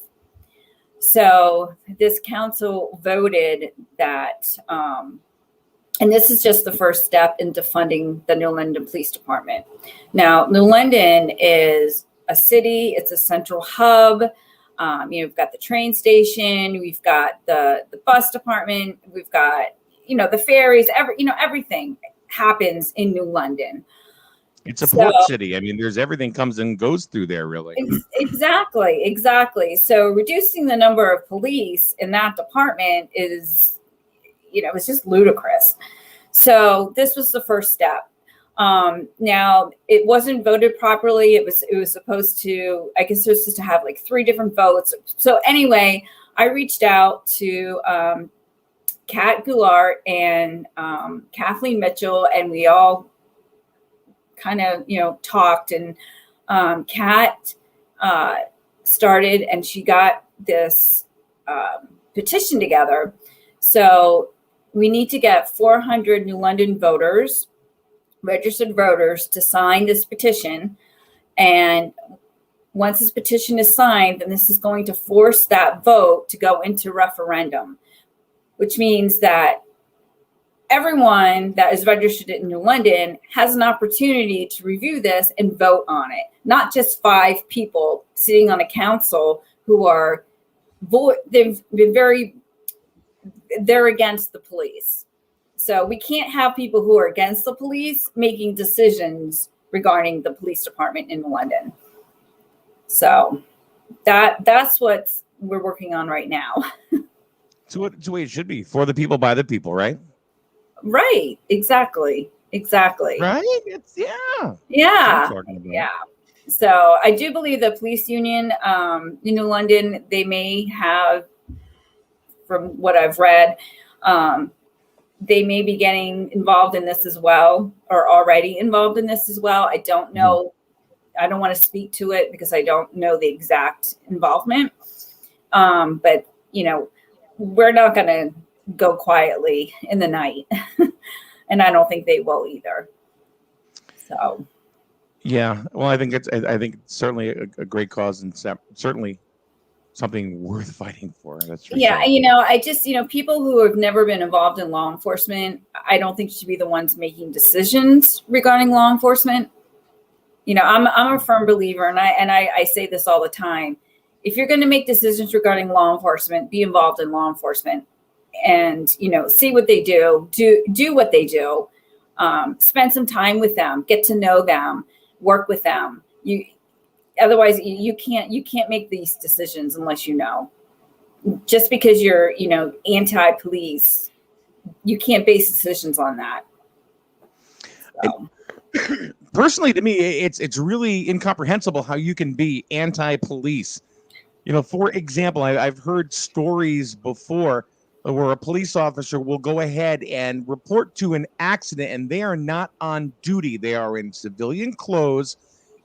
So this council voted that, and this is just the first step in defunding the New London Police Department. Now, New London is a city, it's a central hub. We've got the train station, we've got the bus department, we've got, the ferries, everything happens in New London. It's a port city. I mean, there's everything comes and goes through there, really. Exactly. So reducing the number of police in that department is, it's just ludicrous. So this was the first step. Now it wasn't voted properly. It was supposed to, I guess it was supposed to have like 3 different votes. So anyway, I reached out to Kat Goulart and Kathleen Mitchell, and we all kind of, talked, and Kat started, and she got this petition together. So we need to get 400 New London voters, registered voters, to sign this petition. And once this petition is signed, then this is going to force that vote to go into referendum, which means that everyone that is registered in New London has an opportunity to review this and vote on it. Not just 5 people sitting on a council who are, they're against the police. So we can't have people who are against the police making decisions regarding the police department in London. So that's what we're working on right now. It's the way it should be, for the people, by the people, right? Right. Exactly. Right? It's Yeah. yeah. So I do believe the police union in New London, they may have, from what I've read, they may be getting involved in this as well, or already involved in this as well. I don't know. I don't want to speak to it because I don't know the exact involvement. But, we're not going to go quietly in the night. And I don't think they will either. So. Yeah. Well, I think it's certainly a great cause, and certainly something worth fighting for. That's for yeah. sure. I just, people who have never been involved in law enforcement, I don't think should be the ones making decisions regarding law enforcement. I'm a firm believer, and I say this all the time. If you're going to make decisions regarding law enforcement, be involved in law enforcement, and see what they do what they do. Spend some time with them, get to know them, work with them. Otherwise you can't make these decisions unless just because you're anti-police, you can't base decisions on that. So. Personally, to me, it's really incomprehensible how you can be anti-police. For example, I've heard stories before where a police officer will go ahead and report to an accident, and they are not on duty. They are in civilian clothes,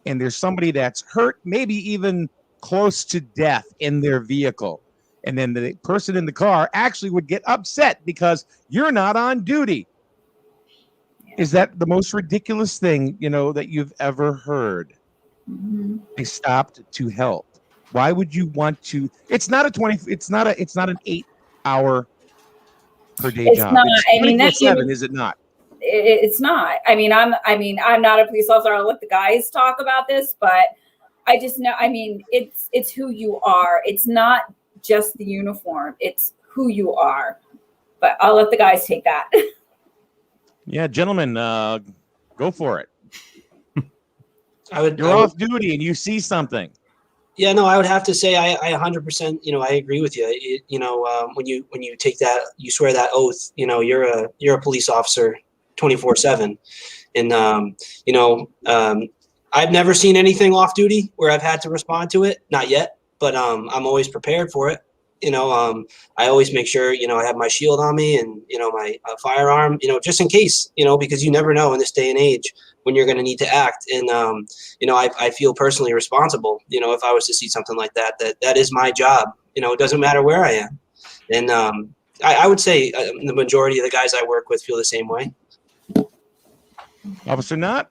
and there's somebody that's hurt, maybe even close to death in their vehicle. And then the person in the car actually would get upset because you're not on duty. Is that the most ridiculous thing, that you've ever heard? Mm-hmm. They stopped to help. Why would you want to? It's not an 8-hour per day It's job. not. It's 24/7, is it not? It's not. I'm not a police officer. I'll let the guys talk about this, but I just know. It's who you are. It's not just the uniform. It's who you are. But I'll let the guys take that. Yeah, gentlemen, go for it. You're off duty and you see something. Yeah, no, I would have to say I 100%, I agree with you. When you take that, you swear that oath, you're a police officer 24/7. And, I've never seen anything off duty where I've had to respond to it. Not yet, but I'm always prepared for it. I always make sure, I have my shield on me and, my firearm, just in case, because you never know in this day and age when you're going to need to act. And, I feel personally responsible, if I was to see something like that is my job. It doesn't matter where I am. And I would say the majority of the guys I work with feel the same way. Officer Knott?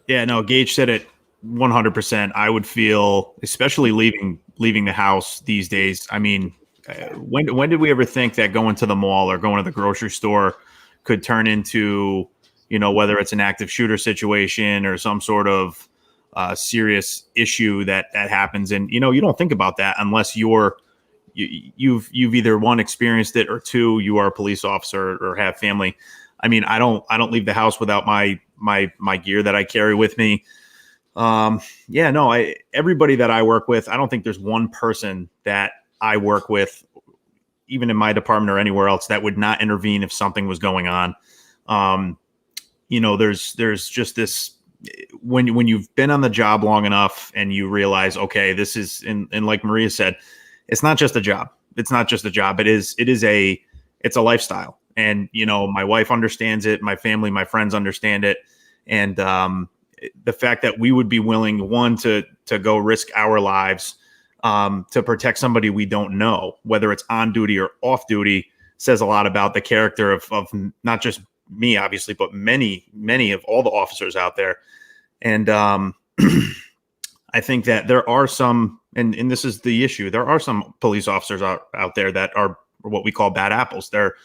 Yeah, no, Gage said it 100%. I would feel, especially leaving the house these days. When did we ever think that going to the mall or going to the grocery store could turn into, whether it's an active shooter situation or some sort of serious issue that happens? And, you don't think about that unless you've either one, experienced it, or two, you are a police officer or have family. I don't leave the house without my gear that I carry with me. Everybody that I work with, I don't think there's one person that I work with, even in my department or anywhere else, that would not intervene if something was going on. There's just this, when you've been on the job long enough and you realize, okay, this is, and like Maria said, it's not just a job. It's not just a job. It's a lifestyle. And, my wife understands it. My family, my friends understand it. And, the fact that we would be willing, one, to go risk our lives to protect somebody we don't know, whether it's on duty or off duty, says a lot about the character of not just me, obviously, but many of all the officers out there. And I think that there are some, and this is the issue, there are some police officers out there that are what we call bad apples. There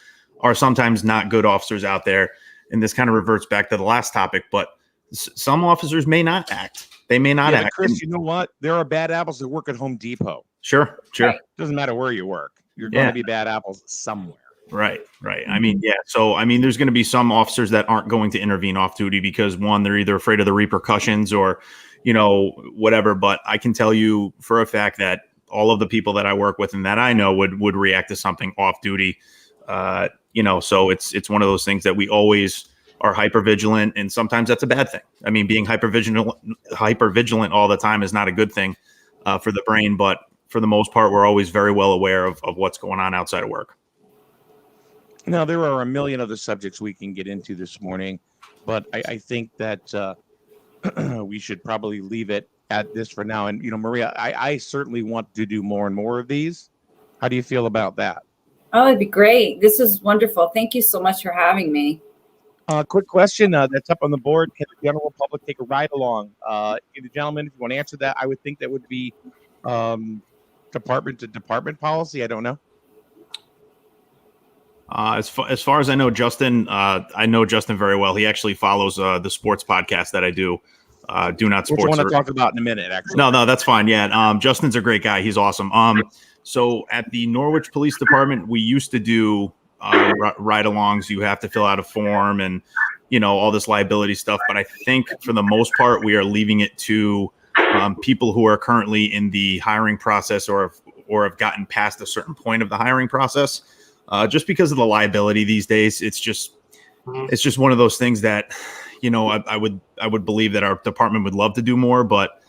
are sometimes not good officers out there. And this kind of reverts back to the last topic, but some officers may not act. They may not act. Chris, you know what? There are bad apples that work at Home Depot. Sure. Right. Doesn't matter where you work. You're going to be bad apples somewhere. Right. I mean, yeah. So, I mean, there's going to be some officers that aren't going to intervene off duty because one, they're either afraid of the repercussions or, whatever. But I can tell you for a fact that all of the people that I work with and that I know would react to something off duty. So it's one of those things that we always are hyper vigilant, and sometimes that's a bad thing. I mean, being hyper vigilant all the time is not a good thing for the brain, but for the most part, we're always very well aware of what's going on outside of work. Now, there are a million other subjects we can get into this morning, but I think that we should probably leave it at this for now. And, Maria, I certainly want to do more and more of these. How do you feel about that? Oh, it'd be great. This is wonderful. Thank you so much for having me. Quick question that's up on the board. Can the general public take a ride along? The gentleman, if you want to answer that, I would think that would be department to department policy. I don't know. As far as I know, Justin, I know Justin very well. He actually follows the sports podcast that I do. Do Not Sports. Which I want to talk about in a minute, actually. No, that's fine. Yeah. Justin's a great guy. He's awesome. So at the Norwich Police Department, we used to do ride-alongs. You have to fill out a form and, all this liability stuff. But I think for the most part, we are leaving it to people who are currently in the hiring process or have gotten past a certain point of the hiring process. Just because of the liability these days, it's just one of those things that, I would believe that our department would love to do more, but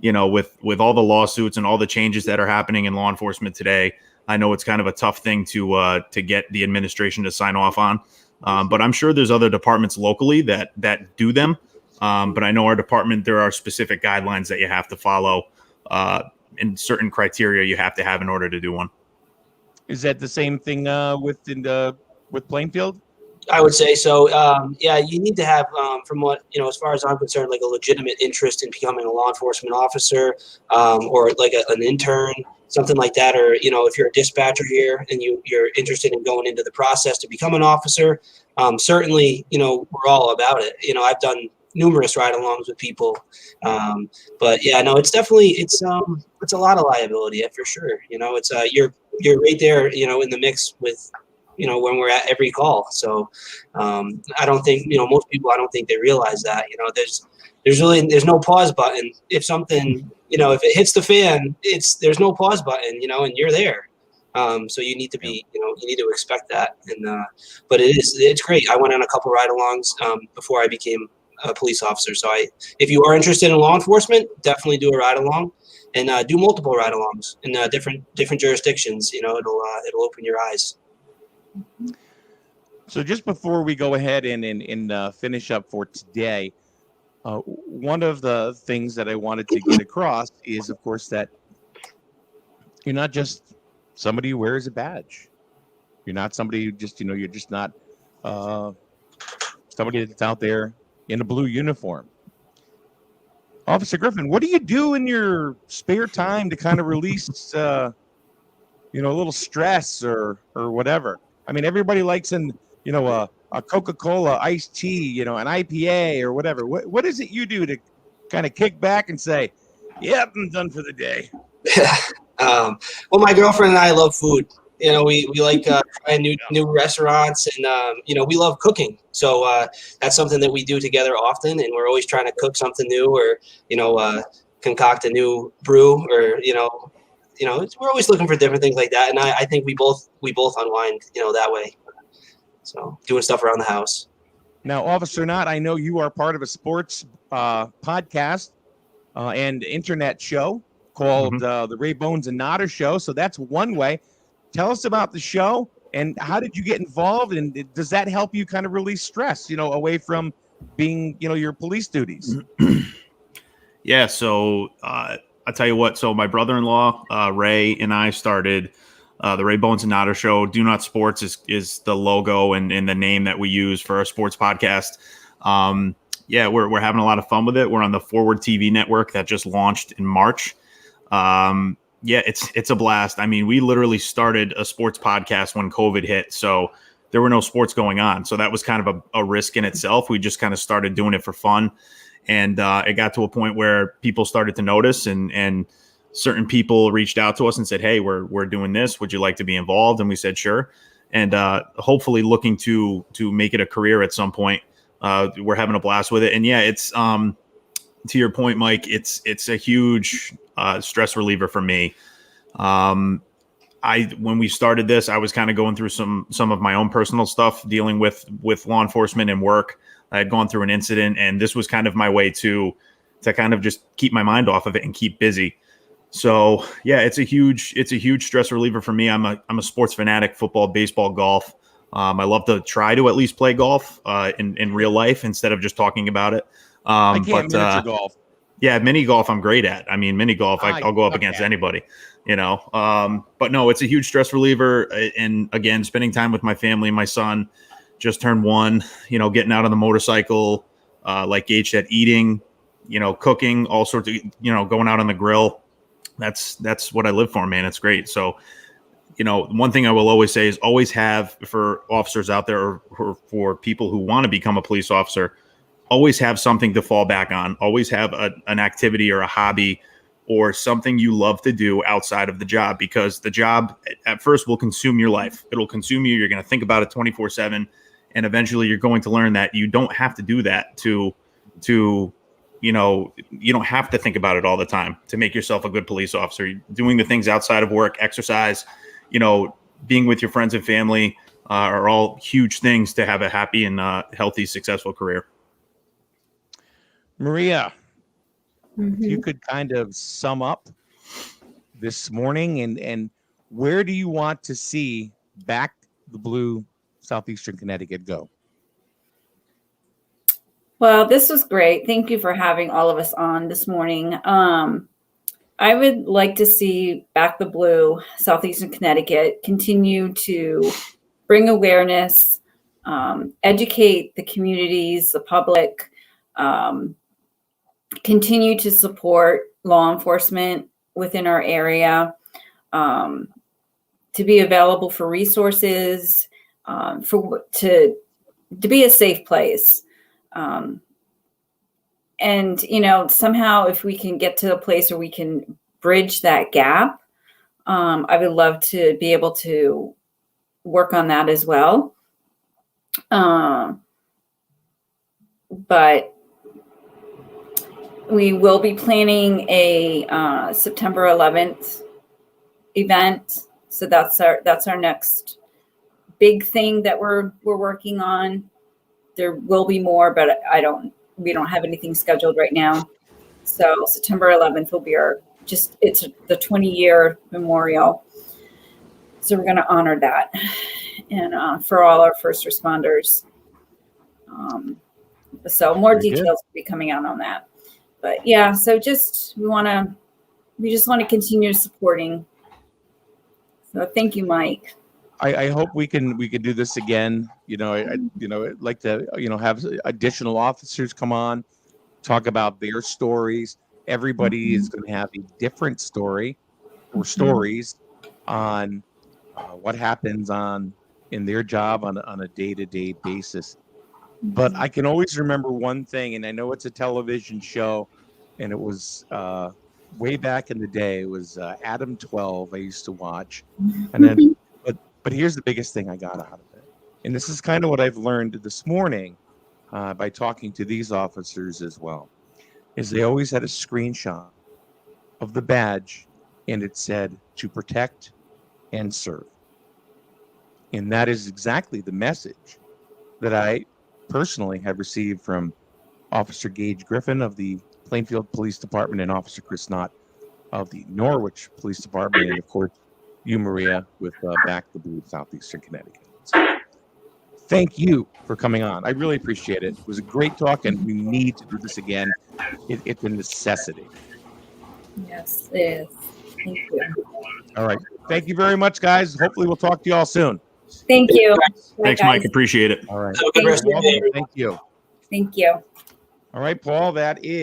with all the lawsuits and all the changes that are happening in law enforcement today, I know it's kind of a tough thing to get the administration to sign off on. But I'm sure there's other departments locally that do them. But I know our department, there are specific guidelines that you have to follow, and certain criteria you have to have in order to do one. Is that the same thing with Plainfield? I would say so. You need to have, from what, as far as I'm concerned, like a legitimate interest in becoming a law enforcement officer, or like an intern, something like that. Or, if you're a dispatcher here and you're interested in going into the process to become an officer, certainly, we're all about it. I've done numerous ride-alongs with people. But yeah, no, it's definitely, it's a lot of liability for sure. It's, you're right there, in the mix with, when we're at every call. So I don't think, most people, I don't think they realize that, there's no pause button. If something, if it hits the fan, there's no pause button, and you're there. So you need to be, you need to expect that. And, but it's great. I went on a couple ride-alongs before I became a police officer. So if you are interested in law enforcement, definitely do a ride-along. And do multiple ride-alongs in different jurisdictions. It'll open your eyes. So just before we go ahead and finish up for today, one of the things that I wanted to get across is, of course, that you're not just somebody who wears a badge. You're not somebody who just, you're just not somebody that's out there in a blue uniform. Officer Griffin, what do you do in your spare time to kind of release, a little stress or whatever? I mean, everybody likes a Coca-Cola iced tea, an IPA or whatever. What is it you do to kind of kick back and say, yep, I'm done for the day? Well, my girlfriend and I love food. We like trying new restaurants, and we love cooking. So that's something that we do together often, and we're always trying to cook something new, or concoct a new brew, or we're always looking for different things like that. And I think we both unwind that way. So doing stuff around the house. Now, Officer Knott, I know you are part of a sports podcast and internet show called the Ray Bones and Nodder Show. So that's one way. Tell us about the show and how did you get involved? And does that help you kind of release stress, away from being, your police duties? Yeah. So I'll tell you what. So my brother-in-law, Ray, and I started the Ray Bones and Nodder Show. Do Not Sports is the logo and the name that we use for our sports podcast. We're having a lot of fun with it. We're on the Forward TV network that just launched in March. It's a blast. I mean, we literally started a sports podcast when COVID hit, so there were no sports going on. So that was kind of a risk in itself. We just kind of started doing it for fun. And it got to a point where people started to notice, and certain people reached out to us and said, hey, we're doing this. Would you like to be involved? And we said, sure. and hopefully looking to make it a career at some point. We're having a blast with it. And yeah, it's to your point, Mike, it's a huge stress reliever for me. When we started this, I was kind of going through some of my own personal stuff, dealing with law enforcement and work. I had gone through an incident, and this was kind of my way to kind of just keep my mind off of it and keep busy. So yeah, it's a huge stress reliever for me. I'm a sports fanatic: football, baseball, golf. I love to try to at least play golf in real life instead of just talking about it. I can't miniature golf. Yeah, mini golf I'm great at. I mean, mini golf, I'll go up against anybody, you know. But no, it's a huge stress reliever. And again, spending time with my family. My son just turned 1, you know, getting out on the motorcycle, like Gage said, eating, you know, cooking, all sorts of, you know, going out on the grill. That's what I live for, man. It's great. So, you know, one thing I will always say is always have, for officers out there or for people who want to become a police officer, always have something to fall back on. Always have an activity or a hobby or something you love to do outside of the job, because the job at first will consume your life. It'll consume you. You're going to think about it 24/7. And eventually you're going to learn that you don't have to do that to, you know, you don't have to think about it all the time to make yourself a good police officer. Doing the things outside of work, exercise, you know, being with your friends and family are all huge things to have a happy and healthy, successful career. Maria, if you could kind of sum up this morning and where do you want to see Back the Blue Southeastern Connecticut go? Well, this was great. Thank you for having all of us on this morning. I would like to see Back the Blue Southeastern Connecticut continue to bring awareness, educate the communities, the public, continue to support law enforcement within our area, to be available for resources, to be a safe place. And, you know, somehow if we can get to a place where we can bridge that gap, I would love to be able to work on that as well. But we will be planning a September 11th event. So that's our next big thing that we're working on. There will be more, but we don't have anything scheduled right now. So September 11th will be it's the 20-year memorial. So we're going to honor that, and for all our first responders. So more Very details good. will be coming out on that. But yeah, so we just want to continue supporting. So thank you, Mike. I hope we can do this again. You know, I'd like to, you know, have additional officers come on, talk about their stories. Everybody is going to have a different story or stories on what happens in their job on a day-to-day basis. But I can always remember one thing, and I know it's a television show, and it was way back in the day. It was Adam 12 I used to watch, and then. But here's the biggest thing I got out of it. And this is kind of what I've learned this morning by talking to these officers as well, is they always had a screenshot of the badge and it said to protect and serve. And that is exactly the message that I personally have received from Officer Gage Griffin of the Plainfield Police Department and Officer Chris Knott of the Norwich Police Department, and of course, you, Maria, with Back the Blue Southeastern Connecticut. So, thank you for coming on. I really appreciate it. It was a great talk, and we need to do this again. It's a necessity. Yes, it is. Thank you. All right. Thank you very much, guys. Hopefully, we'll talk to you all soon. Thank you. Thanks, Bye, Mike. guys. Appreciate it. All right. Have a good rest of your day. Thank you. Thank you. All right, Paul, that is.